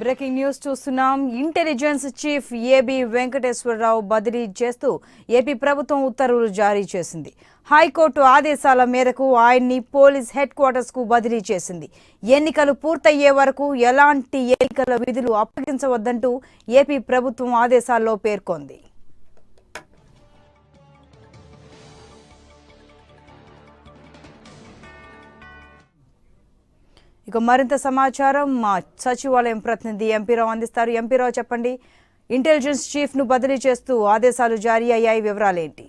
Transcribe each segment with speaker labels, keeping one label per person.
Speaker 1: Breaking news చూస్తున్నాం. Intelligence chief AB Venkateswararao బదిలీ చేస్తూ ఏపీ ప్రభుత్వం ఉత్తర్వులు జారీ చేసింది. హైకోర్టు ఆదేశాల మేరకు ఆయన్ని పోలీస్ హెడ్ క్వార్టర్స్ కు బదిలీ చేసింది. ఎన్నికలు పూర్తయ్యే వరకు ఎలాంటి ఎన్నికల విధులు అప్పగించవద్దంటూ ఏపీ ప్రభుత్వం ఆదేశాల్లో పేర్కొంది. ఇక మరింత సమాచారం మా సచివాలయం ప్రతినిధి ఎంపీరావు అందిస్తారు. ఎంపీరావు, చెప్పండి, ఇంటెలిజెన్స్ చీఫ్ ను బదిలీ చేస్తూ ఆదేశాలు జారీ అయ్యాయి, వివరాలేంటి?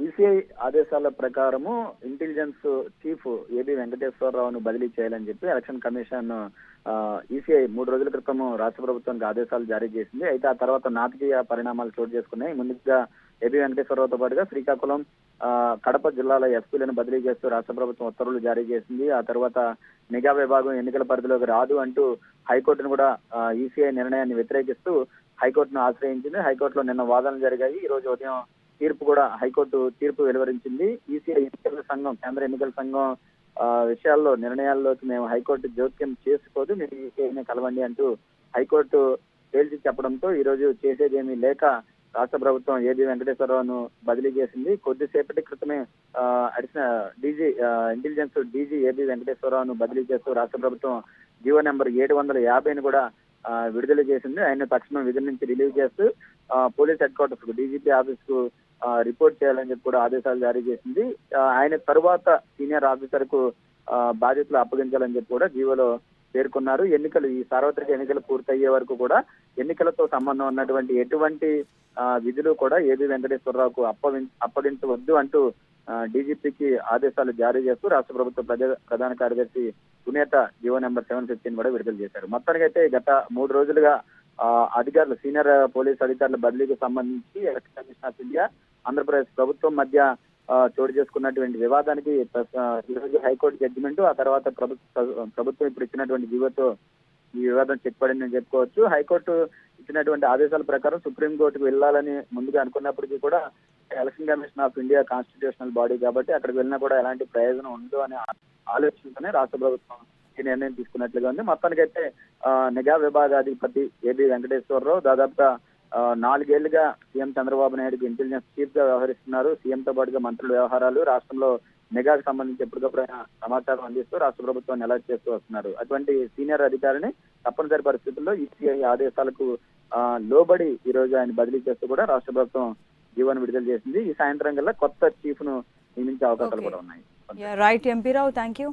Speaker 2: ఈసీఐ ఆదేశాల ప్రకారము ఇంటెలిజెన్స్ చీఫ్ ఏబి వెంకటేశ్వరరావును బదిలీ చేయాలని చెప్పి ఎలక్షన్ కమిషన్ ఈసీఐ 3 రోజుల క్రితం రాష్ట్ర ప్రభుత్వానికి ఆదేశాలు జారీ చేసింది. అయితే ఆ తర్వాత నాటకీయ పరిణామాలు చోటు చేసుకున్నాయి. ముందుగా ఏబి వెంకటేశ్వరరావుతో పాటుగా శ్రీకాకుళం, కడప జిల్లాల ఎస్పీలను బదిలీ చేస్తూ రాష్ట్ర ప్రభుత్వం ఉత్తర్వులు జారీ చేసింది. ఆ తర్వాత నిఘా విభాగం ఎన్నికల పరిధిలోకి రాదు అంటూ హైకోర్టును కూడా ఈసీఐ నిర్ణయాన్ని వ్యతిరేకిస్తూ హైకోర్టును ఆశ్రయించింది. హైకోర్టులో నిన్న వాదనలు జరిగాయి. ఈ రోజు ఉదయం తీర్పు కూడా హైకోర్టు తీర్పు వెలువరించింది. ఈసీఐ ఎన్నికల సంఘం, కేంద్ర ఎన్నికల సంఘం విషయాల్లో నిర్ణయాల్లోకి మేము హైకోర్టు జోక్యం చేసుకోదు, మీరు ఈసీఐని కలవండి అంటూ హైకోర్టు తేల్చి చెప్పడంతో ఈ రోజు చేసేదేమీ లేక రాష్ట్ర ప్రభుత్వం ఏబి వెంకటేశ్వరరావును బదిలీ చేసింది. కొద్దిసేపటి క్రితమే additional DG intelligence DG AB వెంకటేశ్వరరావును బదిలీ చేస్తూ రాష్ట్ర ప్రభుత్వం జీవో నెంబర్ 750ని కూడా విడుదల చేసింది. ఆయన తక్షణం విధుల నుంచి రిలీవ్ చేస్తూ పోలీస్ హెడ్ క్వార్టర్స్ కు, డీజీపీ ఆఫీస్ కు రిపోర్ట్ చేయాలని చెప్పి కూడా ఆదేశాలు జారీ చేసింది. ఆయన తరువాత సీనియర్ ఆఫీసర్ కు బాధ్యతలు అప్పగించాలని చెప్పి కూడా జీవోలో పేర్కొన్నారు. ఈ సార్వత్రిక ఎన్నికలు పూర్తయ్యే వరకు కూడా ఎన్నికలతో సంబంధం ఉన్నటువంటి ఎటువంటి విధులు కూడా ఏబి వెంకటేశ్వరరావుకు అప్పగించవద్దు అంటూ డీజీపీకి ఆదేశాలు జారీ చేస్తూ రాష్ట్ర ప్రభుత్వ ప్రధాన కార్యదర్శి సునేత జీవో నెంబర్ 715 కూడా విడుదల చేశారు. మొత్తానికైతే గత 3 రోజులుగా అధికారులు, సీనియర్ పోలీస్ అధికారుల బదిలీకి సంబంధించి election commission of India, Andhra Pradesh ప్రభుత్వం మధ్య చోటు చేసుకున్నటువంటి వివాదానికి ఈ రోజు హైకోర్టు జడ్జిమెంట్, ఆ తర్వాత ప్రభుత్వం ఇప్పుడు ఇచ్చినటువంటి జీవోతో ఈ వివాదం చెక్ పడిందని చెప్పుకోవచ్చు. హైకోర్టు ఇచ్చినటువంటి ఆదేశాల ప్రకారం సుప్రీంకోర్టుకు వెళ్ళాలని ముందుగా అనుకున్నప్పటికీ కూడా election commission of India constitutional body కాబట్టి అక్కడికి వెళ్ళినా కూడా ఎలాంటి ప్రయోజనం ఉండదు అనే ఆలోచనతోనే రాష్ట్ర ప్రభుత్వం ఈ నిర్ణయం తీసుకున్నట్లుగా ఉంది. మొత్తానికైతే నిఘా విభాగాధిపతి ఏబి వెంకటేశ్వరరావు దాదాపుగా 4 ఏళ్లుగా సీఎం చంద్రబాబు నాయుడుకి ఇంటెలిజెన్స్ చీఫ్ గా వ్యవహరిస్తున్నారు. సీఎంతో పాటుగా మంత్రుల వ్యవహారాలు, రాష్ట్రంలో నిఘాకు సంబంధించి ఎప్పటికప్పుడు సమాచారం అందిస్తూ రాష్ట్ర ప్రభుత్వాన్ని అలర్ట్ చేస్తూ వస్తున్నారు. అటువంటి సీనియర్ అధికారిని తప్పనిసరి పరిస్థితుల్లో ఈసీఐ ఆదేశాలకు లోబడి ఈ రోజు ఆయన బదిలీ చేస్తూ కూడా రాష్ట్ర ప్రభుత్వం జీవోను విడుదల చేసింది. ఈ సాయంత్రం కల్లా కొత్త చీఫ్ ను నియమించే అవకాశాలు కూడా ఉన్నాయి.
Speaker 1: రైట్ ఎంపీరావు, థ్యాంక్ యూ.